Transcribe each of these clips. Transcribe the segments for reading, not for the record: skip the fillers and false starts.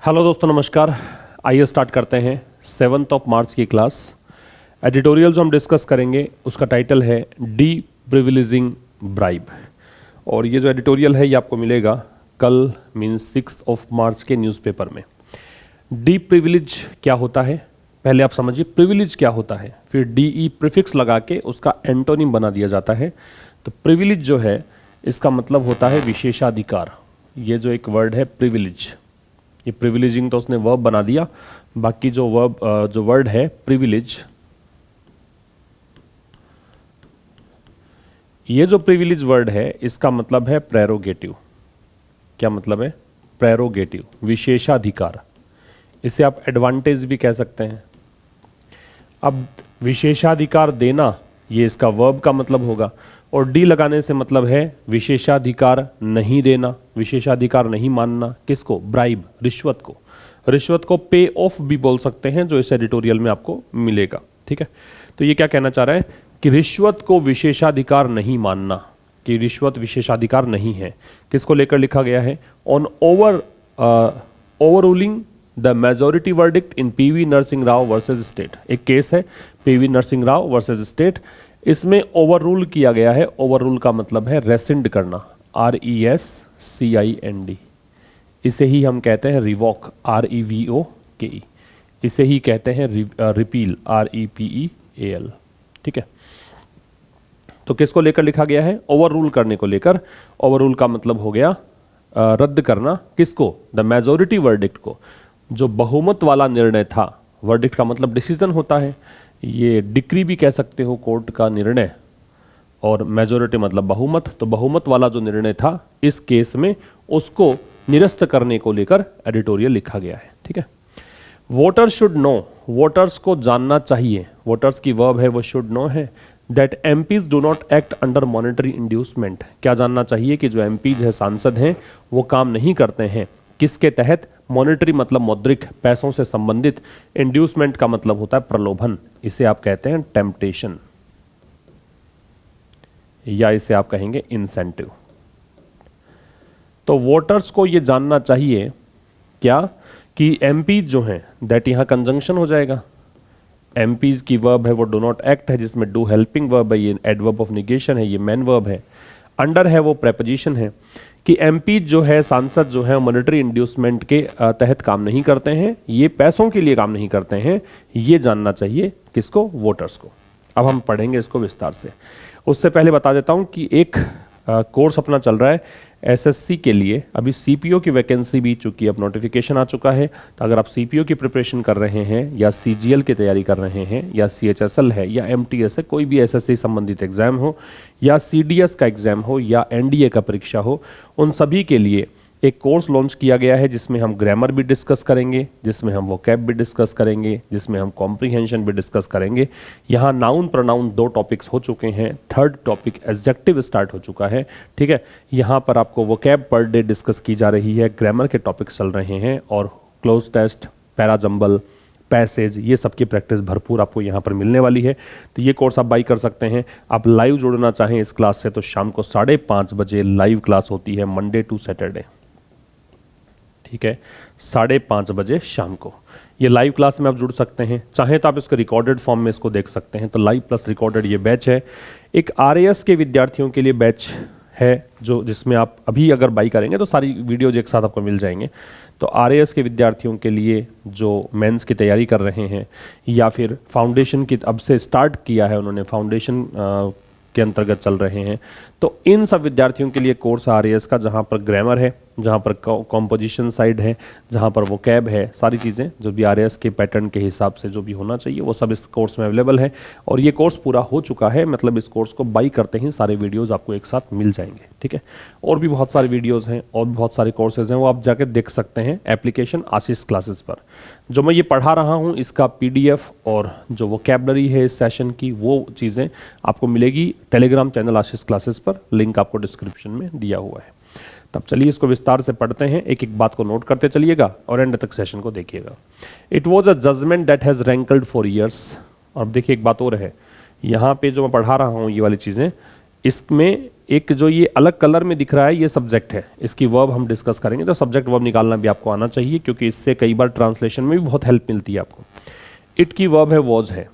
Hello दोस्तों, नमस्कार। आइए स्टार्ट करते हैं 7 मार्च की क्लास। एडिटोरियल जो हम डिस्कस करेंगे उसका टाइटल है डी प्रिविलेजिंग ब्राइब। और ये जो एडिटोरियल है ये आपको मिलेगा कल मीन्स 6 मार्च के न्यूज़पेपर में। डी प्रिविलेज क्या होता है पहले आप समझिए। प्रिविलेज क्या होता है, फिर डी ई प्रीफिक्स लगा के उसका एंटोनिम बना दिया जाता है। तो प्रिविलेज जो है इसका मतलब होता है विशेषाधिकार। ये जो एक वर्ड है प्रिविलेज, ये प्रिविलेजिंग तो उसने वर्ब बना दिया, बाकी जो वर्ड है प्रिविलेज, ये जो प्रिविलेज वर्ड है इसका मतलब है प्रेरोगेटिव। क्या मतलब है? प्रेरोगेटिव, विशेषाधिकार। इसे आप एडवांटेज भी कह सकते हैं। अब विशेषाधिकार देना ये इसका वर्ब का मतलब होगा, और डी लगाने से मतलब है विशेषाधिकार नहीं देना, विशेषाधिकार नहीं मानना। किसको? ब्राइब, रिश्वत को। रिश्वत को पे ऑफ भी बोल सकते हैं, जो इस एडिटोरियल में आपको मिलेगा। ठीक है, तो ये क्या कहना चाह रहा है कि रिश्वत को विशेषाधिकार नहीं मानना, कि रिश्वत विशेषाधिकार नहीं है। किसको लेकर लिखा गया है? On overruling the majority verdict in PV Narasimha Rao versus state. एक केस है PV Narasimha Rao versus state, इसमें ओवररूल किया गया है। ओवररूल का मतलब है रेसिंड करना, RESCIND। इसे ही हम कहते हैं रिवॉक, REVOKE। इसे ही कहते हैं रिपील, REPEAL। ठीक है, तो किसको लेकर लिखा गया है? ओवररूल करने को लेकर। ओवररूल का मतलब हो गया रद्द करना। किसको? द मेजोरिटी वर्डिक्ट को, जो बहुमत वाला निर्णय था। वर्डिक्ट का मतलब डिसीजन होता है, ये डिक्री भी कह सकते हो, कोर्ट का निर्णय, और मेजोरिटी मतलब बहुमत। तो बहुमत वाला जो निर्णय था इस केस में, उसको निरस्त करने को लेकर एडिटोरियल लिखा गया है। ठीक है, वोटर्स शुड नो, वोटर्स को जानना चाहिए। वोटर्स की वर्ब है वो शुड नो है। That MPs do not act under monetary inducement. क्या जानना चाहिए? कि जो एमपीज है, सांसद हैं, वो काम नहीं करते हैं किसके तहत? मॉनेटरी मतलब मौद्रिक, पैसों से संबंधित। इंड्यूसमेंट का मतलब होता है प्रलोभन, इसे आप कहते हैं टेम्पटेशन, या इसे आप कहेंगे इंसेंटिव। तो वोटर्स को ये जानना चाहिए क्या? कि एमपीज जो हैं, दैट यहां कंजंक्शन हो जाएगा। एमपीज की वर्ब है वो डू नॉट एक्ट है, जिसमें डू हेल्पिंग वर्ब है, ये एडवर्ब ऑफ निगेशन है, ये मेन वर्ब है। अंडर है वो प्रेपोजिशन है। कि एमपी जो है, सांसद जो है, मॉनेटरी इंड्यूसमेंट के तहत काम नहीं करते हैं, ये पैसों के लिए काम नहीं करते हैं। ये जानना चाहिए किसको? वोटर्स को। अब हम पढ़ेंगे इसको विस्तार से। उससे पहले बता देता हूं कि एक कोर्स अपना चल रहा है एसएससी के लिए। अभी सीपीओ की वैकेंसी भी, चूंकि अब नोटिफिकेशन आ चुका है, तो अगर आप सीपीओ की प्रिपरेशन कर रहे हैं, या सीजीएल की तैयारी कर रहे हैं, या सीएचएसएल है, या एमटीएस है, कोई भी एसएससी संबंधित एग्जाम हो, या सीडीएस का एग्जाम हो, या एनडीए का परीक्षा हो, उन सभी के लिए एक कोर्स लॉन्च किया गया है, जिसमें हम ग्रामर भी डिस्कस करेंगे, जिसमें हम वोकैब भी डिस्कस करेंगे, जिसमें हम कॉम्प्रीहेंशन भी डिस्कस करेंगे। यहाँ नाउन प्रोनाउन 2 टॉपिक्स हो चुके हैं, 3rd टॉपिक एडजेक्टिव स्टार्ट हो चुका है। ठीक है, यहाँ पर आपको वोकैब पर डे डिस्कस की जा रही है, ग्रामर के टॉपिक्स चल रहे हैं, और क्लोज टेस्ट, पैराजम्बल, पैसेज, ये सबकी प्रैक्टिस भरपूर आपको यहाँ पर मिलने वाली है। तो ये कोर्स आप बाई कर सकते हैं। आप लाइव जुड़ना चाहें इस क्लास से तो शाम को 5:30 बजे लाइव क्लास होती है, मंडे टू सैटरडे। ठीक है, 5:30 बजे शाम को ये लाइव क्लास में आप जुड़ सकते हैं। चाहें तो आप इसको रिकॉर्डेड फॉर्म में इसको देख सकते हैं। तो लाइव प्लस रिकॉर्डेड ये बैच है। एक आरएएस के विद्यार्थियों के लिए बैच है, जो जिसमें आप अभी अगर बाई करेंगे तो सारी वीडियोज एक साथ आपको मिल जाएंगे। तो आरएएस के विद्यार्थियों के लिए जो मेंस की तैयारी कर रहे हैं, या फिर फाउंडेशन की अब से स्टार्ट किया है उन्होंने, फाउंडेशन के अंतर्गत चल रहे हैं, तो इन सब विद्यार्थियों के लिए कोर्स आरएएस का, जहां पर ग्रामर है, जहां पर कॉम्पोजिशन साइड है, जहां पर वोकैब है, सारी चीज़ें जो भी आरएएस के पैटर्न के हिसाब से जो भी होना चाहिए वो सब इस कोर्स में अवेलेबल है। और ये कोर्स पूरा हो चुका है, मतलब इस कोर्स को बाई करते ही सारे वीडियोस आपको एक साथ मिल जाएंगे। ठीक है, और भी बहुत सारे वीडियोस हैं, और भी बहुत सारे कोर्सेज हैं, वो आप जाके देख सकते हैं एप्लीकेशन आशीष क्लासेस पर। जो मैं ये पढ़ा रहा हूँ इसका पीडीएफ और जो वोकैबलरी है इस सेशन की, वो चीज़ें आपको मिलेगी टेलीग्राम चैनल आशीष क्लासेस पर, लिंक आपको डिस्क्रिप्शन में दिया हुआ है। तब चलिए इसको विस्तार से पढ़ते हैं, एक एक बात को नोट करते चलिएगा और एंड तक सेशन को देखिएगा। It was a judgement that has rankled for years. और देखिए एक बात और है, यहाँ पे जो मैं पढ़ा रहा हूँ ये वाली चीज़ें, इसमें एक जो ये अलग कलर में दिख रहा है ये सब्जेक्ट है, इसकी वर्ब हम डिस्कस करेंगे। तो सब्जेक्ट वर्ब निकालना भी आपको आना चाहिए, क्योंकि इससे कई बार ट्रांसलेशन में भी बहुत हेल्प मिलती है आपको। इट की वर्ब है वॉज है।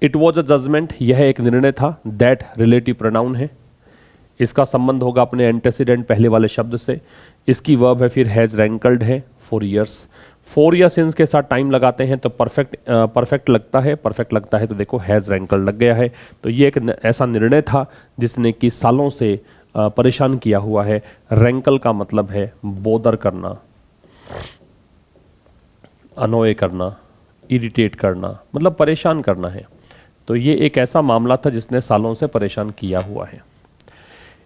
इट वॉज अ जजमेंट, यह एक निर्णय था। दैट रिलेटिव प्रोनाउन है, इसका संबंध होगा अपने एंटेसिडेंट पहले वाले शब्द से। इसकी वर्ब है फिर हैज रैंकल्ड है फॉर ईयर्स। फॉर या सिंस के साथ टाइम लगाते हैं तो परफेक्ट लगता है। परफेक्ट लगता है तो देखो हैज रैंकल्ड लग गया है। तो ये एक ऐसा निर्णय था जिसने कि सालों से परेशान किया हुआ है। रैंकल का मतलब है बोदर करना, अनोय करना, इरिटेट करना, मतलब परेशान करना है। तो ये एक ऐसा मामला था जिसने सालों से परेशान किया हुआ है।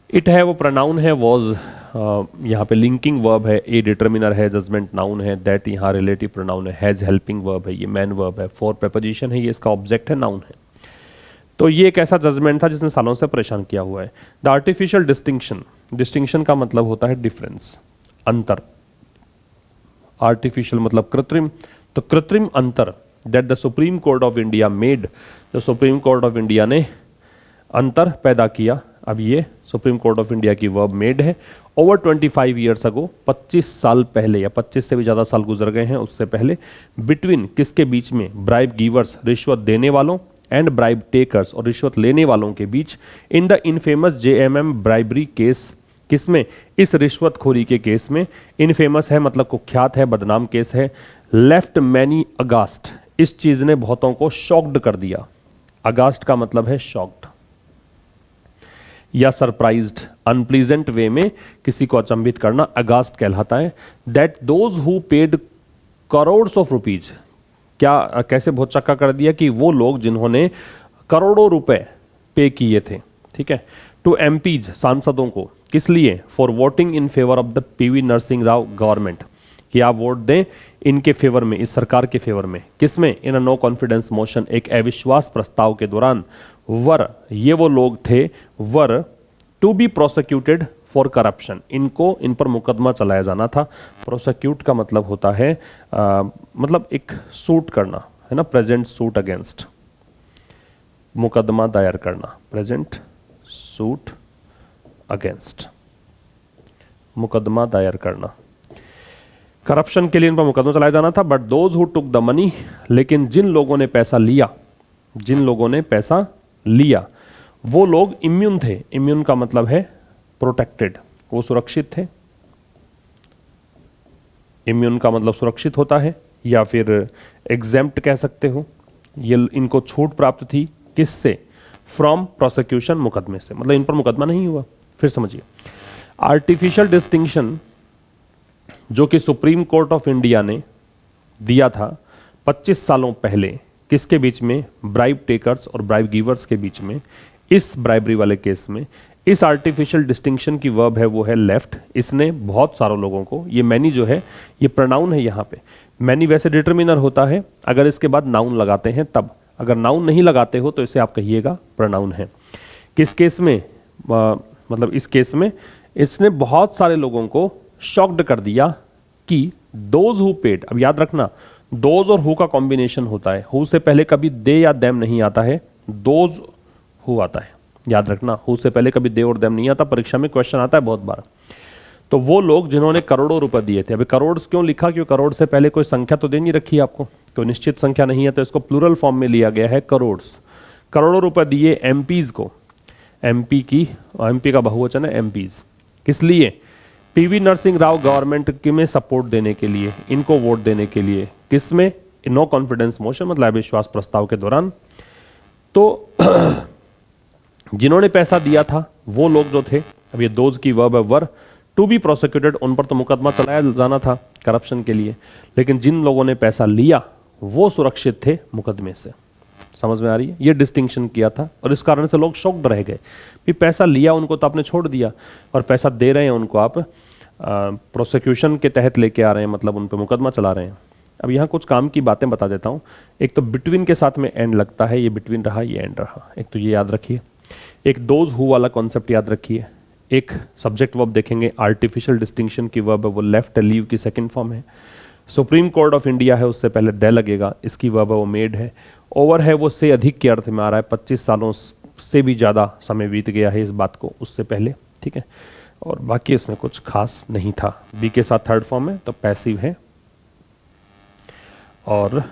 इट है वो प्रोनाउन है। वॉज यहाँ पे लिंकिंग वर्ब है। ए डिटर्मिनर है, जजमेंट नाउन है। दैट यहाँ रिलेटिव प्रोनाउन है। हैज हेल्पिंग वर्ब है, ये मैन वर्ब है। फॉर प्रेपोजिशन है, ये इसका ऑब्जेक्ट है, नाउन है। तो ये एक ऐसा जजमेंट था जिसने सालों से परेशान किया हुआ है। द आर्टिफिशियल डिस्टिंक्शन, डिस्टिंक्शन का मतलब होता है डिफरेंस, अंतर। आर्टिफिशियल मतलब कृत्रिम, तो कृत्रिम अंतर। That the supreme court of India made, जो सुप्रीम कोर्ट ऑफ इंडिया ने अंतर पैदा किया। अब ये सुप्रीम कोर्ट ऑफ इंडिया की वर्ब मेड है। ओवर 25 ईयर्स अगो, 25 साल पहले या 25 से भी ज़्यादा साल गुजर गए हैं उससे पहले। बिटवीन किसके बीच में? ब्राइब गिवर्स, रिश्वत देने वालों, एंड ब्राइब टेकर्स, और रिश्वत लेने वालों के बीच। In the infamous JMM bribery case, किसमें? इस रिश्वतखोरी के केस में। इनफेमस है मतलब कुख्यात है, बदनाम केस है। लेफ्ट मैनी अगास्ट, इस चीज ने बहुतों को शॉक्ड कर दिया। अगास्ट का मतलब है शॉक्ड या सरप्राइज्ड, अनप्लीजेंट वे में किसी को अचंभित करना अगास्ट कहलाता है। That those who paid crores of rupees, क्या कैसे बहुत चक्का कर दिया कि वो लोग जिन्होंने करोड़ों रुपए पे किए थे, ठीक है, टू MPs, सांसदों को, किस लिए? For voting in favour of the PV Narasimha Rao government, कि आप वोट दें इनके फेवर में, इस सरकार के फेवर में। किसमें? इन अ नो कॉन्फिडेंस मोशन, एक अविश्वास प्रस्ताव के दौरान। वर, ये वो लोग थे, were to be prosecuted for corruption, इनको, इन पर मुकदमा चलाया जाना था। प्रोसिक्यूट का मतलब होता है मतलब एक सूट करना, है ना, प्रेजेंट सूट अगेंस्ट, मुकदमा दायर करना, प्रेजेंट सूट अगेंस्ट, मुकदमा दायर करना, करप्शन के लिए इन पर मुकदमा चलाया जाना था। But those who took the money, लेकिन जिन लोगों ने पैसा लिया, जिन लोगों ने पैसा लिया, वो लोग इम्यून थे। इम्यून का मतलब है प्रोटेक्टेड, वो सुरक्षित थे। इम्यून का मतलब सुरक्षित होता है, या फिर एग्जेम्प्ट कह सकते हो। ये इनको छूट प्राप्त थी, किससे? फ्रॉम प्रोसिक्यूशन, मुकदमे से, मतलब इन पर मुकदमा नहीं हुआ। फिर समझिए, आर्टिफिशियल डिस्टिंक्शन जो कि सुप्रीम कोर्ट ऑफ इंडिया ने दिया था 25 सालों पहले, किसके बीच में? ब्राइब टेकर्स और ब्राइब गिवर्स के बीच में। इस ब्राइबरी वाले केस में इस आर्टिफिशियल डिस्टिंक्शन की वर्ब है वो है लेफ्ट। इसने बहुत सारे लोगों को, ये मैनी जो है ये प्रोनाउन है यहाँ पे। मैनी वैसे डिटर्मिनर होता है अगर इसके बाद नाउन लगाते हैं तब, अगर नाउन नहीं लगाते हो तो इसे आप कहिएगा प्रोनाउन है। किस केस में? मतलब इस केस में इसने बहुत सारे लोगों को शॉक्ड कर दिया कि दोज हु पेड, अब याद रखना दोज और हु का कॉम्बिनेशन होता है। हु से पहले कभी दे या देम नहीं आता है, दोज हु आता है। याद रखना, हु से पहले कभी दे और देम नहीं आता, परीक्षा में क्वेश्चन आता है बहुत बार। तो वो लोग जिन्होंने करोड़ों रुपए दिए थे। अभी करोड़ क्यों लिखा? क्योंकि करोड़ से पहले कोई संख्या तो दे नहीं रखी है आपको, कोई निश्चित संख्या नहीं है, तो इसको प्लूरल फॉर्म में लिया गया है, करोड्स। करोड़ों रुपए दिए MPs को, MP का बहुवचन है MPs। किस लिए? PV नरसिंह राव गवर्नमेंट के में सपोर्ट देने के लिए, इनको वोट देने के लिए। किस में? नो कॉन्फिडेंस मोशन, मतलब अविश्वास प्रस्ताव के दौरान। तो जिन्होंने पैसा दिया था वो लोग जो थे, अब ये दोज की वर्ब है वर, टू बी प्रोसिक्यूटेड, उन पर तो मुकदमा चलाया जाना था करप्शन के लिए, लेकिन जिन लोगों ने पैसा लिया वो सुरक्षित थे मुकदमे से। समझ में आ रही है? ये डिस्टिंक्शन किया था और इस कारण से लोग शॉक्ड रह गए कि पैसा लिया उनको तो आपने छोड़ दिया, और पैसा दे रहे हैं उनको आप प्रोसिक्यूशन के तहत लेके आ रहे हैं, मतलब उन पर मुकदमा चला रहे हैं। अब यहाँ कुछ काम की बातें बता देता हूँ। एक तो बिटवीन के साथ में एंड लगता है, ये बिटवीन रहा, ये एंड रहा, एक तो ये याद रखिए। एक दोज हु वाला कॉन्सेप्ट याद रखिए। एक सब्जेक्ट वर्ब देखेंगे, आर्टिफिशियल डिस्टिंक्शन की वर्ब है वो लेफ्ट है, लीव की सेकंड फॉर्म है। सुप्रीम कोर्ट ऑफ इंडिया है, उससे पहले दे लगेगा, इसकी वर्ब है वो मेड है। ओवर है वो से अधिक के अर्थ में आ रहा है, 25 सालों से भी ज़्यादा समय बीत गया है इस बात को उससे पहले, ठीक है। और बाकी इसमें कुछ खास नहीं था। बी के साथ थर्ड फॉर्म है तो पैसिव है, और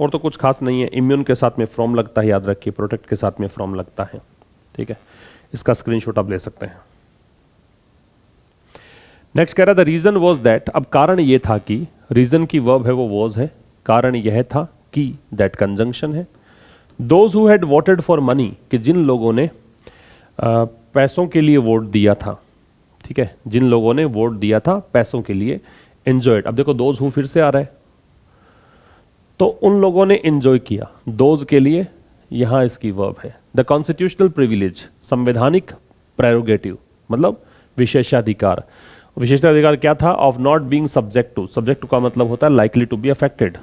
तो कुछ खास नहीं है। इम्यून के साथ में फ्रॉम लगता है, याद रखिए, प्रोटेक्ट के साथ में फ्रॉम लगता है, ठीक है। इसका स्क्रीनशॉट आप ले सकते हैं। नेक्स्ट कह रहा था रीजन वॉज दैट, अब कारण ये था कि, रीजन की वर्ब है वो वॉज है, कारण यह था कि, दैट कंजंक्शन है। Those who had voted for money, कि जिन लोगों ने पैसों के लिए वोट दिया था, ठीक है, जिन लोगों ने वोट दिया था पैसों के लिए। एंजॉयड, अब देखो दोज हु फिर से आ रहा है, तो उन लोगों ने एंजॉय किया, दोज के लिए यहां इसकी वर्ब है। द कॉन्स्टिट्यूशनल प्रिविलेज, संवैधानिक प्रेरोगेटिव मतलब विशेषाधिकार। विशेषाधिकार क्या था? Of not being subject to, subject to का मतलब होता है लाइकली टू बी अफेक्टेड,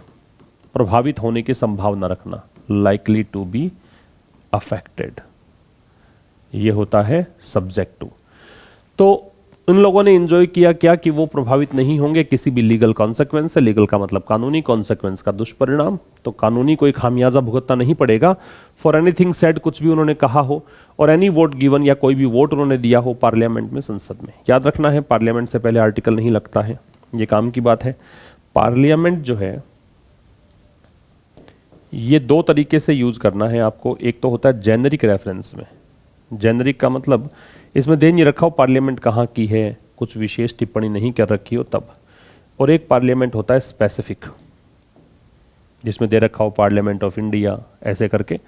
प्रभावित होने की संभावना रखना, लाइकली टू बी अफेक्टेड, ये होता है सब्जेक्ट टू। तो उन लोगों ने एंजॉय किया क्या? कि वो प्रभावित नहीं होंगे किसी भी लीगल कॉन्सिक्वेंस से। लीगल का मतलब कानूनी, कॉन्सिक्वेंस का दुष्परिणाम, तो कानूनी कोई खामियाजा भुगतना नहीं पड़ेगा। फॉर एनीथिंग सेड, कुछ भी उन्होंने कहा हो, और एनी वोट गिवन, या कोई भी वोट उन्होंने दिया हो पार्लियामेंट में, संसद में। याद रखना है पार्लियामेंट से पहले आर्टिकल नहीं लगता है, ये काम की बात है। पार्लियामेंट जो है ये दो तरीके से यूज करना है आपको। एक तो होता है जेनरिक रेफरेंस में, जेनरिक का मतलब इसमें दे नहीं रखा हो पार्लियामेंट कहाँ की है, कुछ विशेष टिप्पणी नहीं कर रखी हो तब। और एक पार्लियामेंट होता है स्पेसिफिक, जिसमें दे रखा हो पार्लियामेंट ऑफ इंडिया ऐसे करके।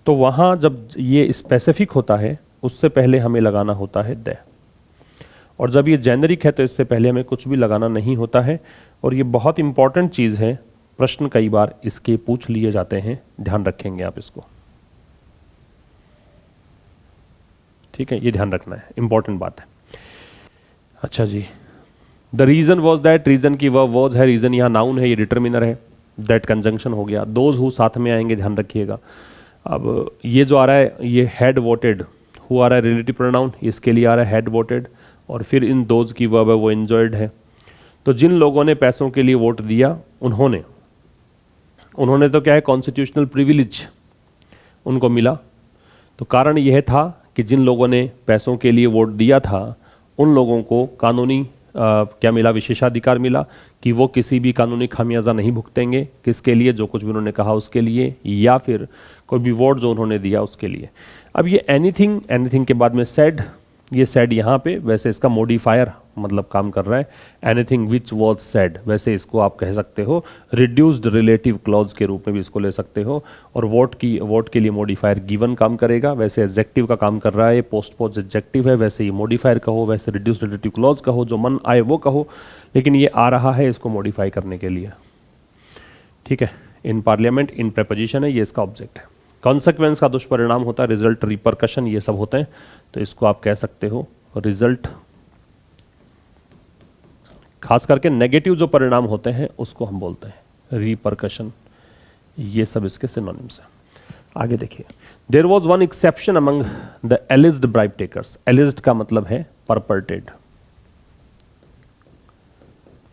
तो वहाँ जब ये स्पेसिफिक होता है उससे पहले हमें लगाना होता है द, और जब ये जेनरिक है तो इससे पहले हमें कुछ भी लगाना नहीं होता है। और ये बहुत इंपॉर्टेंट चीज़ है, प्रश्न कई बार इसके पूछ लिए जाते हैं, ध्यान रखेंगे आप इसको, ठीक है, ये ध्यान रखना है, इंपॉर्टेंट बात है। अच्छा जी, the reason was that, reason की वर्ब वॉज है, रीजन यहाँ नाउन है, ये डिटर्मिनर है, दैट कंजंक्शन हो गया। दोज हु साथ में आएंगे, ध्यान रखिएगा। अब ये जो आ रहा है ये हैड वोटेड, हु आ रहा है रिलेटिव प्रोनाउन, इसके लिए आ रहा है हैड वोटेड, और फिर इन दोज की वर्ब है वो एंजॉयड है। तो जिन लोगों ने पैसों के लिए वोट दिया, उन्होंने तो क्या है, कॉन्स्टिट्यूशनल प्रिविलेज उनको मिला। तो कारण यह था कि जिन लोगों ने पैसों के लिए वोट दिया था उन लोगों को कानूनी क्या मिला, विशेषाधिकार मिला कि वो किसी भी कानूनी खामियाजा नहीं भुगतेंगे। किसके लिए? जो कुछ भी उन्होंने कहा उसके लिए, या फिर कोई भी वोट जो उन्होंने दिया उसके लिए। अब ये एनीथिंग, एनीथिंग के बाद में सेड, ये सेड यहाँ पे वैसे इसका मॉडिफायर मतलब काम कर रहा है। एनीथिंग विच वॉज सेड, वैसे इसको आप कह सकते हो रिड्यूस्ड रिलेटिव क्लॉज के रूप में भी इसको ले सकते हो। और वोट के लिए मॉडिफायर गिवन काम करेगा, वैसे एडजेक्टिव का काम कर रहा है, पोस्टपोज एडजेक्टिव है, वैसे ये मॉडिफायर कहो, वैसे रिड्यूस्ड रिलेटिव क्लॉज कहो, जो मन आए वो कहो, लेकिन ये आ रहा है इसको मॉडिफाई करने के लिए, ठीक है। इन पार्लियामेंट, इन प्रेपोजिशन है, ये इसका ऑब्जेक्ट है। कॉन्सिक्वेंस का दुष्परिणाम होता है, रिजल्ट, रिपरकशन, ये सब होते हैं। तो इसको आप कह सकते हो रिजल्ट। खास करके नेगेटिव जो परिणाम होते हैं उसको हम बोलते हैं रिपरकशन। ये सब इसके सिनोनिम्स हैं। आगे देखिए, there was one exception among the alleged bribe takers. Alleged का मतलब है परपर्टेड,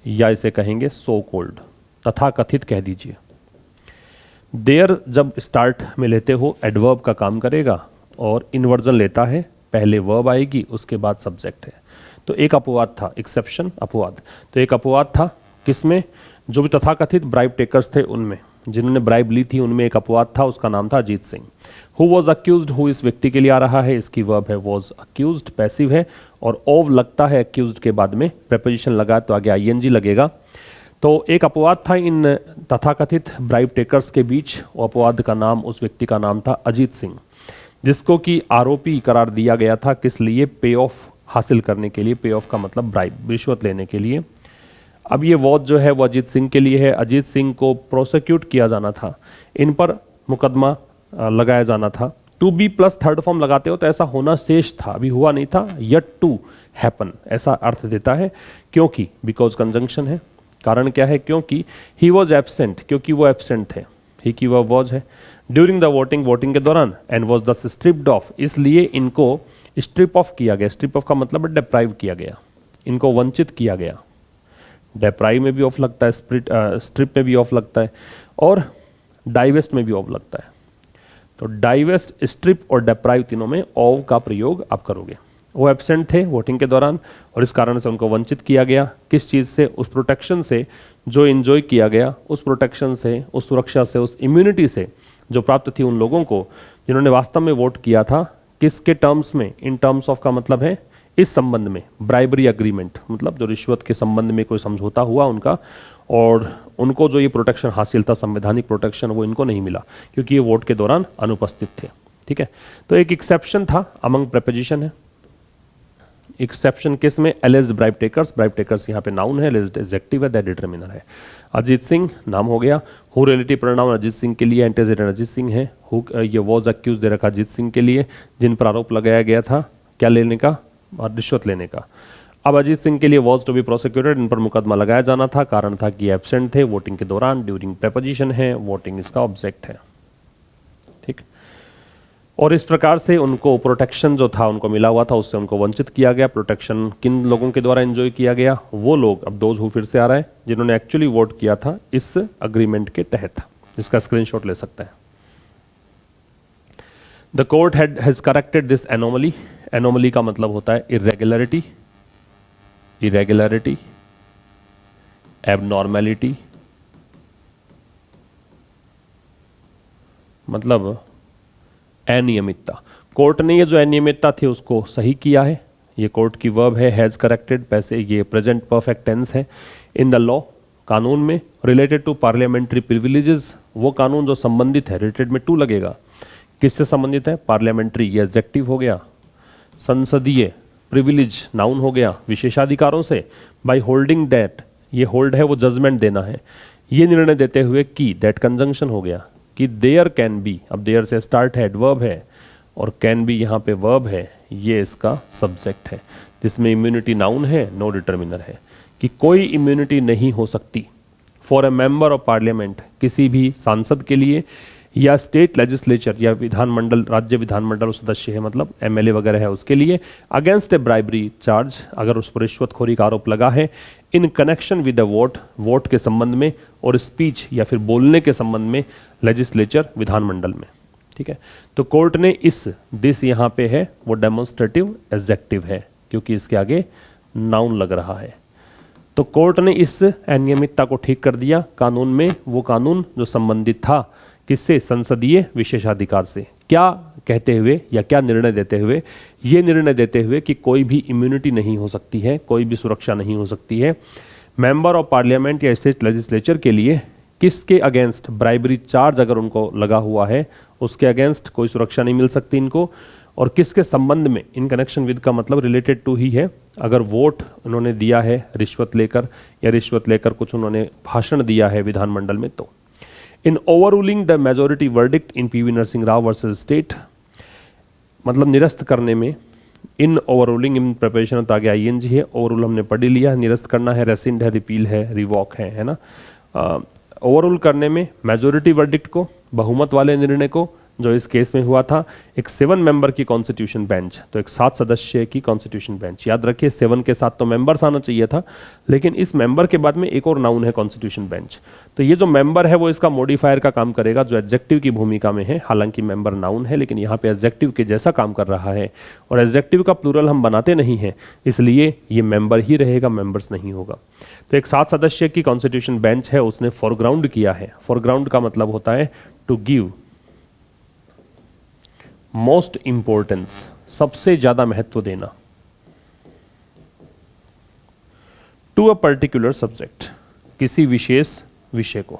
या इसे कहेंगे सो कॉल्ड, तथा कथित कह दीजिए। देयर जब स्टार्ट में लेते हो एडवर्ब का काम करेगा, और इन्वर्जन लेता है, पहले वर्ब आएगी उसके बाद सब्जेक्ट है। तो एक अपवाद था, एक्सेप्शन अपवाद। तो एक अपवाद था किसमें? जो भी तथाकथित ब्राइब टेकर्स थे उनमें, जिन्होंने ब्राइब ली थी उनमें एक अपवाद था, उसका नाम था Ajit Singh. Who was accused, who इस व्यक्ति के लिए आ रहा है, इसकी वर्ब है वॉज अक्यूज्ड, पैसिव है, और ओव लगता है अक्यूज्ड के बाद में, प्रेपोजिशन लगा तो आगे आईएनजी लगेगा। तो एक अपवाद था इन तथाकथित ब्राइब टेकर्स के बीच, वो अपवाद का नाम, उस व्यक्ति का नाम था अजीत सिंह, जिसको कि आरोपी करार दिया गया था। किस लिए? पे ऑफ हासिल करने के लिए। पे ऑफ का मतलब ब्राइब, रिश्वत लेने के लिए। अब ये वॉज जो है वो अजीत सिंह के लिए है। अजीत सिंह को प्रोसिक्यूट किया जाना था, इन पर मुकदमा लगाया जाना था। To be plus third form लगाते हो तो ऐसा होना शेष था, अभी हुआ नहीं था, येट टू हैपन ऐसा अर्थ देता है। क्योंकि बिकॉज कंजंक्शन है। कारण क्या है? क्योंकि ही वॉज एब्सेंट, क्योंकि वो एब्सेंट थे, ही की वह वॉज है। ड्यूरिंग द वोटिंग, वोटिंग के दौरान, एंड वॉज दस स्ट्रिप्ड ऑफ, इसलिए इनको स्ट्रिप ऑफ किया गया। स्ट्रिप ऑफ का मतलब है डिप्राइव किया गया, इनको वंचित किया गया। डिप्राइव में भी ऑफ लगता है, स्ट्रिप में भी ऑफ लगता है, और डाइवेस्ट में भी ऑफ लगता है। तो डाइवेस्ट, स्ट्रिप और डेप्राइव तीनों में ऑव का प्रयोग आप करोगे। वो एब्सेंट थे वोटिंग के दौरान और इस कारण से उनको वंचित किया गया। किस चीज़ से? उस प्रोटेक्शन से जो एंजॉय किया गया, उस प्रोटेक्शन से, उस सुरक्षा से, उस इम्यूनिटी से जो प्राप्त थी उन लोगों को जिन्होंने वास्तव में वोट किया था। किसके टर्म्स में? इन टर्म्स ऑफ का मतलब है इस संबंध में, ब्राइबरी अग्रीमेंट, मतलब जो रिश्वत के संबंध में कोई समझौता हुआ उनका, और उनको जो ये प्रोटेक्शन हासिल था, संवैधानिक प्रोटेक्शन, वो इनको नहीं मिला क्योंकि ये वोट के दौरान अनुपस्थित थे। ठीक है, तो एक एक्सेप्शन था अमंग प्रेपोजिशन है। एक्सेप्शन किस में? एलिज्ड ब्राइब टेकर्स यहाँ पे नाउन है, एलिज्ड एडजेक्टिव है, दैट डिटरमिनर है। अजीत सिंह नाम हो गया। Who relative pronoun Ajit Singh के लिए, एंटेसिडेंट अजीत सिंह है। हु ये वॉज अक्यूज दे रखा अजीत सिंह के लिए, जिन पर आरोप लगाया गया था क्या लेने का? रिश्वत लेने का। अब अजीत सिंह के लिए वॉज टू बी प्रोसिक्यूटेड, इन पर मुकदमा लगाया जाना था, कारण था कि एब्सेंट थे वोटिंग के दौरान, ड्यूरिंग प्रेपोजिशन है, वोटिंग इसका ऑब्जेक्ट है। ठीक, और इस प्रकार से उनको प्रोटेक्शन जो था उनको मिला हुआ था, उससे उनको वंचित किया गया। प्रोटेक्शन किन लोगों के द्वारा एंजॉय किया गया? वो लोग, अब दोज हु फिर से आ रहा है, जिन्होंने एक्चुअली वोट किया था इस अग्रीमेंट के तहत। इसका स्क्रीनशॉट ले सकता है। The court has corrected this anomaly. Anomaly का मतलब होता है इरेगुलरिटी, इरेगुलरिटी, एबनॉर्मेलिटी, मतलब अनियमितता। कोर्ट ने ये जो अनियमितता थी उसको सही किया है। ये कोर्ट की वर्ब है, हैज करेक्टेड, पैसे ये प्रेजेंट परफेक्ट टेंस है। इन द लॉ, कानून में, रिलेटेड टू पार्लियामेंट्री प्रिविलेजेस, वो कानून जो संबंधित है, रिलेटेड में टू लगेगा, किससे संबंधित है? पार्लियामेंट्री, ये एडजेक्टिव हो गया। संसदीय, प्रिविलेज नाउन हो गया, विशेषाधिकारों से। बाय होल्डिंग दैट, ये होल्ड है वो जजमेंट देना है, ये निर्णय देते हुए कि, दैट कंजंक्शन हो गया कि देयर कैन बी, अब देयर से स्टार्ट है, एडवर्ब है, और कैन बी यहाँ पे वर्ब है, ये इसका सब्जेक्ट है, जिसमें इम्यूनिटी नाउन है, नो डिटरमिनर है, कि कोई इम्यूनिटी नहीं हो सकती for a member of parliament, किसी भी सांसद के लिए, या स्टेट लेजिस्लेचर, या विधानमंडल, राज्य विधानमंडल सदस्य है मतलब एमएलए वगैरह है उसके लिए, अगेंस्ट ए ब्राइबरी चार्ज, अगर उस पर रिश्वतखोरी का आरोप लगा है, in connection with the vote, vote के संबंध में, और स्पीच या फिर बोलने के संबंध में, लेजिस्लेचर विधानमंडल में। ठीक है, तो कोर्ट ने इस, दिस यहाँ पे है वो डेमोन्स्ट्रेटिव एडजेक्टिव है क्योंकि इसके आगे नाउन लग रहा है। तो कोर्ट ने इस अनियमितता को ठीक कर दिया कानून में, वो कानून जो संबंधित था किससे? संसदीय विशेषाधिकार से। क्या कहते हुए या क्या निर्णय देते हुए? ये निर्णय देते हुए कि कोई भी इम्यूनिटी नहीं हो सकती है, कोई भी सुरक्षा नहीं हो सकती है मेंबर ऑफ पार्लियामेंट या स्टेट लेजिस्लेचर के लिए, किसके अगेंस्ट? ब्राइबरी चार्ज अगर उनको लगा हुआ है उसके अगेंस्ट कोई सुरक्षा नहीं मिल सकती इनको। और किसके संबंध में? इन कनेक्शन विद का मतलब रिलेटेड टू ही है। अगर वोट उन्होंने दिया है रिश्वत लेकर, या रिश्वत लेकर कुछ उन्होंने भाषण दिया है विधानमंडल में, तो in overruling the majority verdict in PV Narasimha Rao versus state, मतलब निरस्त करने में, इन ओवररूलिंग, इन प्रिपरेशन तो आगे आईएनजी है, ओवररूल हमने पढ़ ही लिया, निरस्त करना है, रेसिंड है, रिपील है, रिवॉक है ना। ओवररूल करने में मेजोरिटी वर्डिक्ट को, बहुमत वाले निर्णय को, जो इस केस में हुआ था, एक 7 मेंबर की कॉन्स्टिट्यूशन बेंच, तो एक 7 सदस्य की कॉन्स्टिट्यूशन बेंच। याद रखिए 7 के साथ तो मेंबर्स आना चाहिए था, लेकिन इस मेंबर के बाद में एक और नाउन है कॉन्स्टिट्यूशन बेंच। तो ये जो मेंबर है वो इसका मॉडिफायर का काम करेगा, जो एडजेक्टिव की भूमिका में है। हालांकि मेंबर नाउन है लेकिन यहाँ पे एडजेक्टिव के जैसा काम कर रहा है, और एडजेक्टिव का प्लूरल हम बनाते नहीं हैं, इसलिए ये मेंबर ही रहेगा, मेंबर्स नहीं होगा। तो एक 7 सदस्य की कॉन्स्टिट्यूशन बेंच है, उसने फोरग्राउंड किया है। फोरग्राउंड का मतलब होता है टू गिव मोस्ट इंपॉर्टेंस, सबसे ज्यादा महत्व देना, टू अ पर्टिकुलर सब्जेक्ट, किसी विशेष विषय को,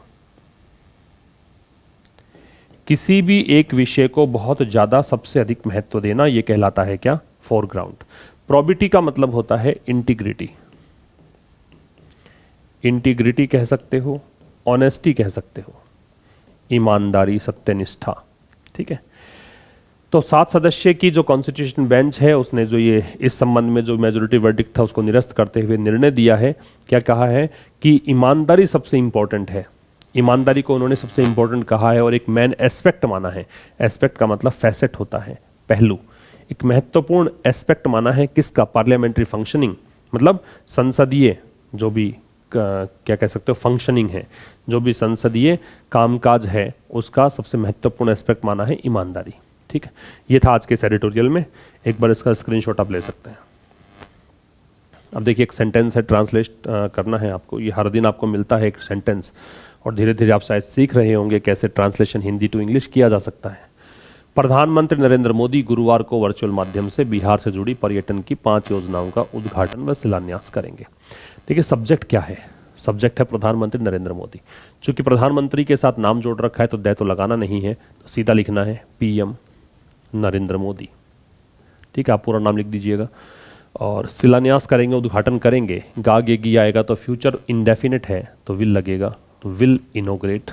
किसी भी एक विषय को बहुत ज्यादा, सबसे अधिक महत्व देना, यह कहलाता है क्या? फोरग्राउंड। प्रोबिटी का मतलब होता है इंटीग्रिटी, इंटीग्रिटी कह सकते हो, ऑनेस्टी कह सकते हो, ईमानदारी, सत्यनिष्ठा। ठीक है, तो 7 सदस्य की जो कॉन्स्टिट्यूशन बेंच है उसने जो ये इस संबंध में जो मेजोरिटी वर्डिक्ट था उसको निरस्त करते हुए निर्णय दिया है। क्या कहा है? कि ईमानदारी सबसे इंपॉर्टेंट है। ईमानदारी को उन्होंने सबसे इंपॉर्टेंट कहा है और एक मेन एस्पेक्ट माना है। एस्पेक्ट का मतलब फैसेट होता है, पहलू। एक महत्वपूर्ण एस्पेक्ट माना है किसका? पार्लियामेंट्री फंक्शनिंग, मतलब संसदीय जो भी क्या कह सकते हो फंक्शनिंग है, जो भी संसदीय कामकाज है उसका सबसे महत्वपूर्ण एस्पेक्ट माना है ईमानदारी। ठीक है, ये था आज के इस एडिटोरियल में, एक बार इसका स्क्रीनशॉट आप ले सकते हैं। अब देखिए एक सेंटेंस है, ट्रांसलेट करना है आपको, ये हर दिन आपको मिलता है एक सेंटेंस, और धीरे धीरे आप शायद सीख रहे होंगे कैसे ट्रांसलेशन हिंदी टू इंग्लिश किया जा सकता है। प्रधानमंत्री नरेंद्र मोदी गुरुवार को वर्चुअल माध्यम से बिहार से जुड़ी पर्यटन की 5 योजनाओं का उद्घाटन व शिलान्यास करेंगे। देखिए सब्जेक्ट क्या है, सब्जेक्ट है प्रधानमंत्री नरेंद्र मोदी। चूंकि प्रधानमंत्री के साथ नाम जोड़ रखा है तो दे तो लगाना नहीं है, तो सीधा लिखना है पीएम नरेंद्र मोदी। ठीक है, आप पूरा नाम लिख दीजिएगा। और शिलान्यास करेंगे, उद्घाटन करेंगे, गा गे गी आएगा तो फ्यूचर इंडेफिनिट है तो विल लगेगा, विल इनोग्रेट।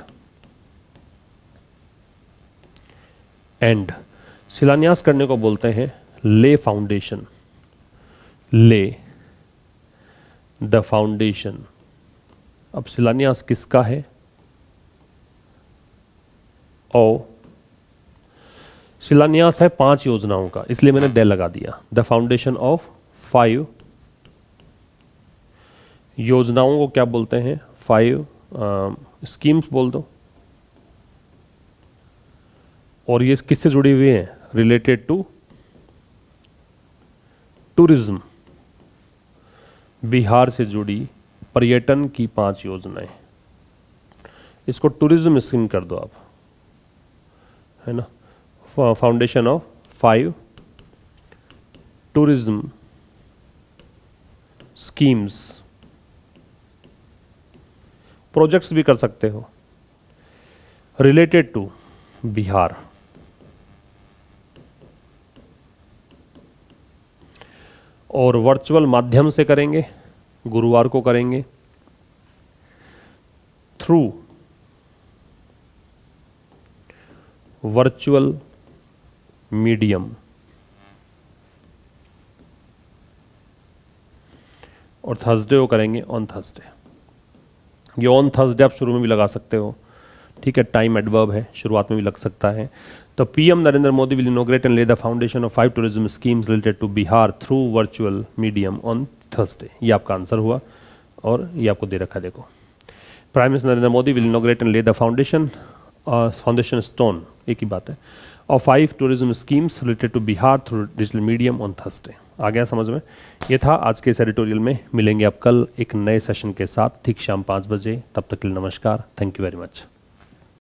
एंड शिलान्यास करने को बोलते हैं ले फाउंडेशन, ले द फाउंडेशन। अब शिलान्यास किसका है? ओ शिलान्यास है 5 योजनाओं का, इसलिए मैंने दे लगा दिया। द फाउंडेशन ऑफ 5 योजनाओं को क्या बोलते हैं? 5 स्कीम्स बोल दो। और ये किससे जुड़ी हुई हैं? रिलेटेड टू टूरिज्म, बिहार से जुड़ी पर्यटन की 5 योजनाएं। इसको टूरिज्म स्कीम कर दो आप, है ना। Foundation of 5 tourism schemes. Projects भी कर सकते हो, रिलेटेड टू बिहार। और वर्चुअल माध्यम से करेंगे, गुरुवार को करेंगे, थ्रू वर्चुअल मीडियम। और थर्सडे को करेंगे ऑन थर्सडे। ये ऑन थर्सडे आप शुरू में भी लगा सकते हो, ठीक है, टाइम एडवर्ब है, शुरुआत में भी लग सकता है। तो PM Narendra Modi will inaugurate and lay the foundation of 5 tourism schemes related to Bihar through virtual medium on Thursday. ये आपका आंसर हुआ, और ये आपको दे रखा है, देखो। Prime minister Narendra Modi will inaugurate and lay the foundation stone, एक ही बात है, और 5 tourism schemes related to Bihar through digital medium on Thursday. आ गया समझ में? ये था आज के इस एडिटोरियल में। मिलेंगे आप कल एक नए सेशन के साथ ठीक शाम 5 बजे। तब तक के लिए नमस्कार, थैंक यू वेरी मच।